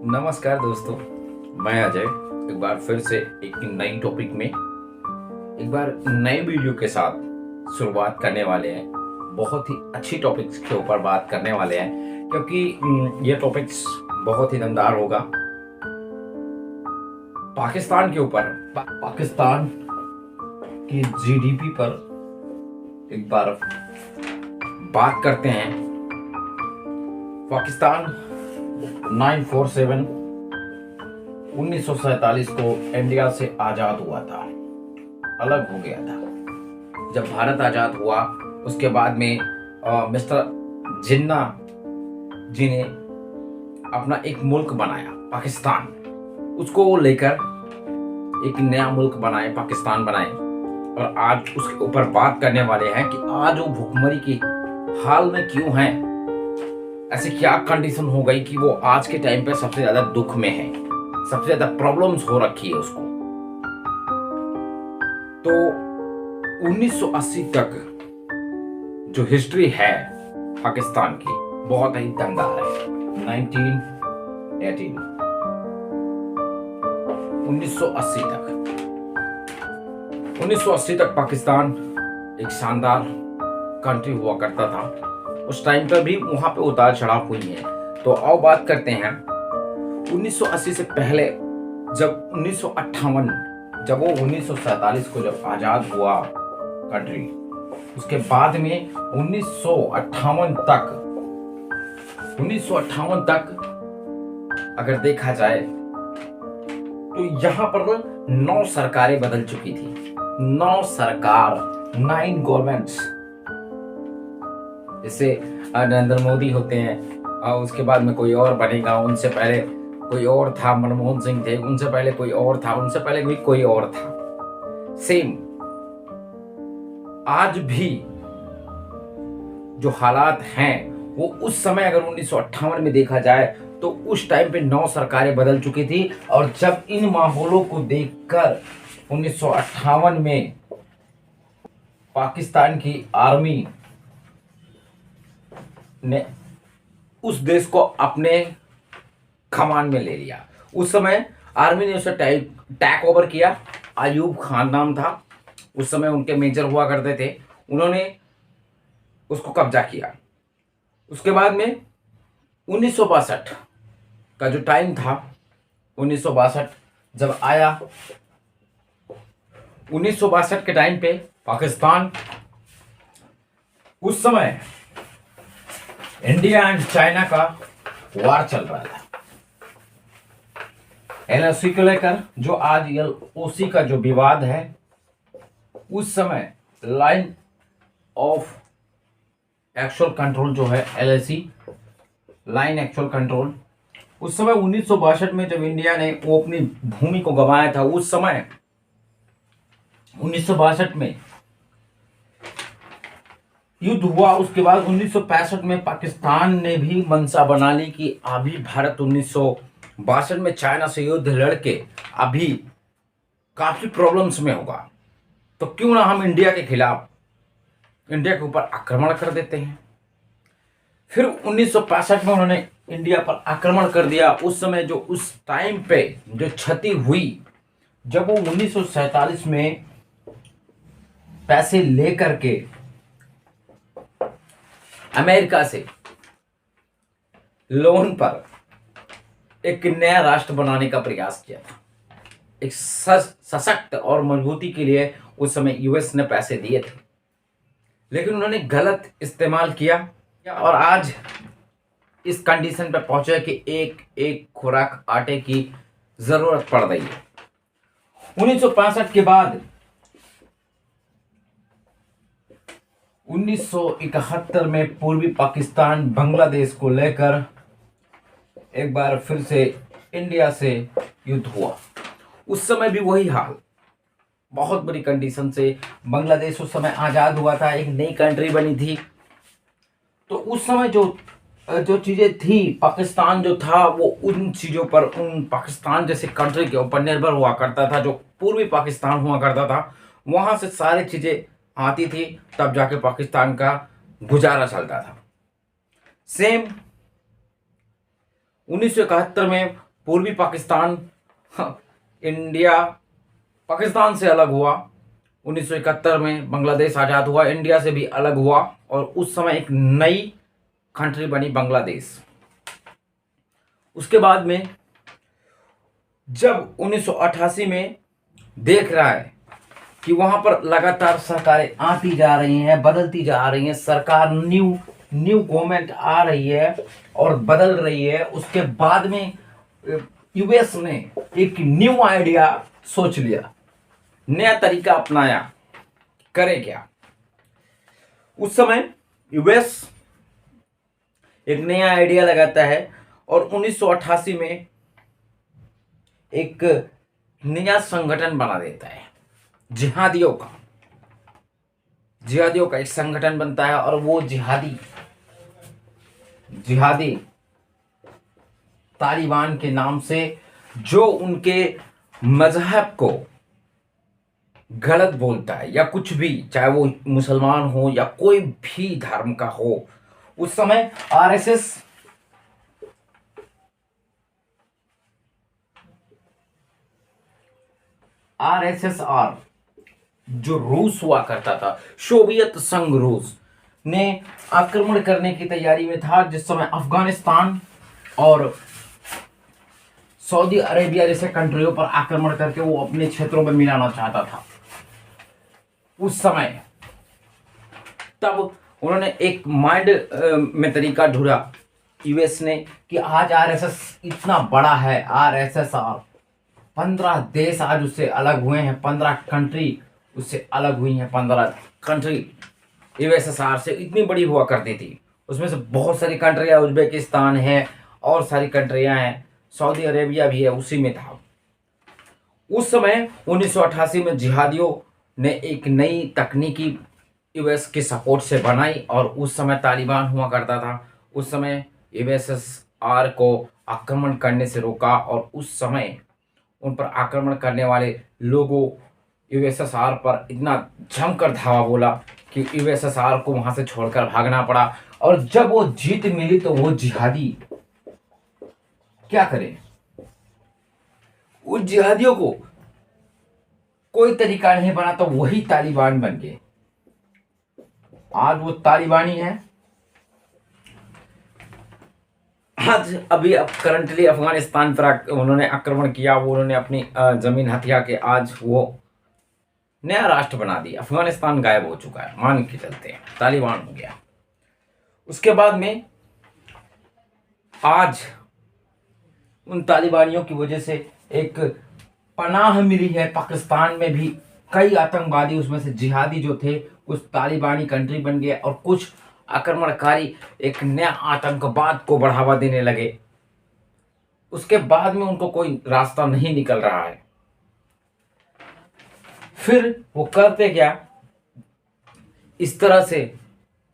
नमस्कार दोस्तों, मैं अजय एक बार फिर से एक नई टॉपिक में एक बार नए वीडियो के साथ शुरुआत करने वाले हैं। बहुत ही अच्छी टॉपिक्स के ऊपर बात करने वाले हैं क्योंकि ये टॉपिक्स बहुत ही दमदार होगा। पाकिस्तान के ऊपर पाकिस्तान की जीडीपी पर एक बार बात करते हैं। पाकिस्तान 947 1947 को इंडिया से आजाद हुआ था, अलग हो गया था। जब भारत आजाद हुआ उसके बाद में मिस्टर जिन्ना जी ने अपना एक मुल्क बनाया पाकिस्तान। उसको लेकर एक नया मुल्क बनाए, पाकिस्तान बनाए। और आज उसके ऊपर बात करने वाले हैं कि आज वो भुखमरी की हाल में क्यों हैं, ऐसी क्या कंडीशन हो गई कि वो आज के टाइम पे सबसे ज्यादा दुख में है, सबसे ज्यादा प्रॉब्लम्स हो रखी है उसको। तो 1980 तक जो हिस्ट्री है पाकिस्तान की बहुत ही दमदार है। 1980 1980 तक पाकिस्तान एक शानदार कंट्री हुआ करता था। उस टाइम पर भी वहां पे उतार चढ़ाव हुई है। तो आओ बात करते हैं 1980 से पहले। जब 1958 जब वो 1947 को जब आजाद हुआ कंट्री, उसके बाद में 1958 तक अगर देखा जाए तो यहाँ पर 9 सरकारें बदल चुकी थी। 9 सरकार, 9 गवर्नमेंट्स। जैसे नरेंद्र मोदी होते हैं और उसके बाद में कोई और बनेगा, उनसे पहले कोई और था, मनमोहन सिंह थे, उनसे पहले कोई और था, उनसे पहले भी कोई और था। सेम आज भी जो हालात हैं वो उस समय अगर 1958 में देखा जाए तो उस टाइम पे 9 सरकारें बदल चुकी थी। और जब इन माहौलों को देखकर 1958 में पाकिस्तान की आर्मी ने उस देश को अपने कमान में ले लिया। उस समय आर्मी ने उसे टेक ओवर किया। अयूब खान नाम था, उस समय उनके मेजर हुआ करते थे। उन्होंने उसको कब्जा किया। उसके बाद में 1962 का जो टाइम था, 1962 जब आया, 1962 के टाइम पे पाकिस्तान, उस समय इंडिया एंड चाइना का वार चल रहा था एलओसी को लेकर। जो आज एलओसी का जो विवाद है, उस समय लाइन ऑफ एक्चुअल कंट्रोल जो है एलओसी, लाइन एक्चुअल कंट्रोल, उस समय 1962 में जब इंडिया ने वो अपनी भूमि को गंवाया था, उस समय 1962 में युद्ध हुआ। उसके बाद 1965 में पाकिस्तान ने भी मंशा बना ली कि अभी भारत 1962 में चाइना से युद्ध लड़के अभी काफी प्रॉब्लम्स में होगा, तो क्यों ना हम इंडिया के खिलाफ, इंडिया के ऊपर आक्रमण कर देते हैं। फिर 1965 में उन्होंने इंडिया पर आक्रमण कर दिया। उस समय जो उस टाइम पे जो क्षति हुई, जब वो 1947 में पैसे लेकर के अमेरिका से लोन पर एक नया राष्ट्र बनाने का प्रयास किया था, एक सशक्त और मजबूती के लिए उस समय यूएस ने पैसे दिए थे, लेकिन उन्होंने गलत इस्तेमाल किया और आज इस कंडीशन पर पहुंचे कि एक एक खुराक आटे की जरूरत पड़ रही है। 1965 के बाद 1971 में पूर्वी पाकिस्तान बांग्लादेश को लेकर एक बार फिर से इंडिया से युद्ध हुआ। उस समय भी वही हाल, बहुत बड़ी कंडीशन से बांग्लादेश उस समय आजाद हुआ था, एक नई कंट्री बनी थी। तो उस समय जो चीजें थी, पाकिस्तान जो था वो उन चीजों पर, उन पाकिस्तान जैसे कंट्री के ऊपर निर्भर हुआ करता था। जो पूर्वी पाकिस्तान हुआ करता था, वहां से सारी चीजें आती थी, तब जाके पाकिस्तान का गुजारा चलता था। सेम 1971 में पूर्वी पाकिस्तान इंडिया पाकिस्तान से अलग हुआ। 1971 में बांग्लादेश आज़ाद हुआ, इंडिया से भी अलग हुआ और उस समय एक नई कंट्री बनी बांग्लादेश। उसके बाद में जब 1988 में देख रहा है कि वहां पर लगातार सरकारें आती जा रही हैं, बदलती जा रही हैं, सरकार न्यू गवर्नमेंट आ रही है और बदल रही है, उसके बाद में यूएस ने एक न्यू आइडिया सोच लिया, नया तरीका अपनाया। करे क्या? उस समय यूएस एक नया आइडिया लगाता है और 1988 में एक नया संगठन बना देता है, जिहादियों का एक संगठन बनता है और वो जिहादी तालिबान के नाम से, जो उनके मजहब को गलत बोलता है या कुछ भी, चाहे वो मुसलमान हो या कोई भी धर्म का हो। उस समय आरएसएसआर जो रूस हुआ करता था, सोवियत संघ रूस ने आक्रमण करने की तैयारी में था, जिस समय अफगानिस्तान और सऊदी अरेबिया जैसे कंट्रियों पर आक्रमण करके वो अपने क्षेत्रों में मिलाना चाहता था। उस समय तब उन्होंने एक माइंड में तरीका ढूंढा यूएस ने कि आज आरएसएस इतना बड़ा है, आरएसएसआर 15 देश आज उससे अलग हुए हैं, 15 कंट्री उससे अलग हुई हैं। 15 कंट्री यूएसएसआर से इतनी बड़ी हुआ करती थी, उसमें से बहुत सारी कंट्रियां, उज्बेकिस्तान है और सारी कंट्रियां हैं, सऊदी अरेबिया भी है, उसी में था। उस समय 1988 में जिहादियों ने एक नई तकनीकी यूएस के सपोर्ट से बनाई और उस समय तालिबान हुआ करता था। उस समय यूएसएसआर को आक्रमण करने से रोका और उस समय उन पर आक्रमण करने वाले लोगों यूएसएसआर पर इतना जमकर धावा बोला कि यूएसएसआर को वहां से छोड़कर भागना पड़ा। और जब वो जीत मिली तो वो जिहादी क्या करें? उन जिहादियों को कोई तरीका नहीं बना तो वही तालिबान बन गए। आज वो तालिबानी है। आज अभी अब करंटली अफगानिस्तान पर उन्होंने आक्रमण किया, वो उन्होंने अपनी जमीन हथिया के आज वो नया राष्ट्र बना दिया। अफगानिस्तान गायब हो चुका है, मान के चलते हैं, तालिबान हो गया। उसके बाद में आज उन तालिबानियों की वजह से एक पनाह मिली है। पाकिस्तान में भी कई आतंकवादी, उसमें से जिहादी जो थे, उस तालिबानी कंट्री बन गए और कुछ आक्रमणकारी एक नया आतंकवाद को बढ़ावा देने लगे। उसके बाद में उनको कोई रास्ता नहीं निकल रहा है। फिर वो करते क्या? इस तरह से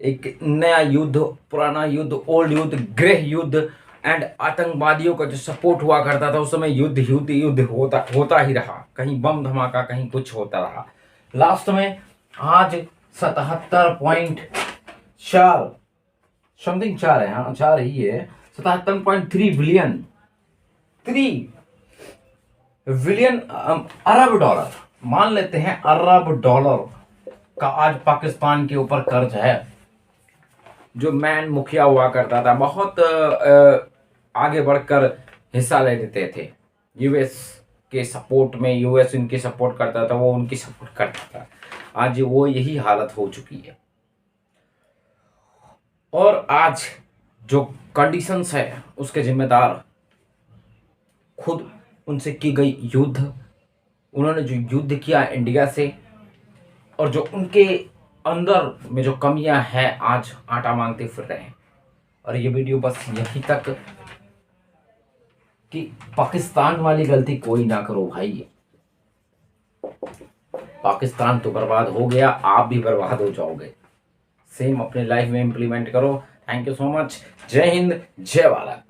एक नया युद्ध, पुराना युद्ध, ओल्ड युद्ध, गृह युद्ध एंड आतंकवादियों का जो सपोर्ट हुआ करता था, उस समय युद्ध होता ही रहा। कहीं बम धमाका, कहीं कुछ होता रहा। लास्ट में आज 77.4 समथिंग 4 है, हाँ 4 ही है, 77.3 बिलियन अरब डॉलर, मान लेते हैं अरब डॉलर का आज पाकिस्तान के ऊपर कर्ज है। जो मैन मुखिया हुआ करता था, बहुत आगे बढ़कर हिस्सा ले लेते थे यूएस के सपोर्ट में, यूएस इनकी सपोर्ट करता था, वो उनकी सपोर्ट करता था। आज वो यही हालत हो चुकी है। और आज जो कंडीशंस है उसके जिम्मेदार खुद उनसे की गई युद्ध, उन्होंने जो युद्ध किया इंडिया से, और जो उनके अंदर में जो कमियां हैं आज आटा मांगते फिर रहे हैं। और ये वीडियो बस यहीं तक कि पाकिस्तान वाली गलती कोई ना करो भाई। पाकिस्तान तो बर्बाद हो गया, आप भी बर्बाद हो जाओगे। सेम अपने लाइफ में इंप्लीमेंट करो। Thank you so much. जय हिंद, जय भारत।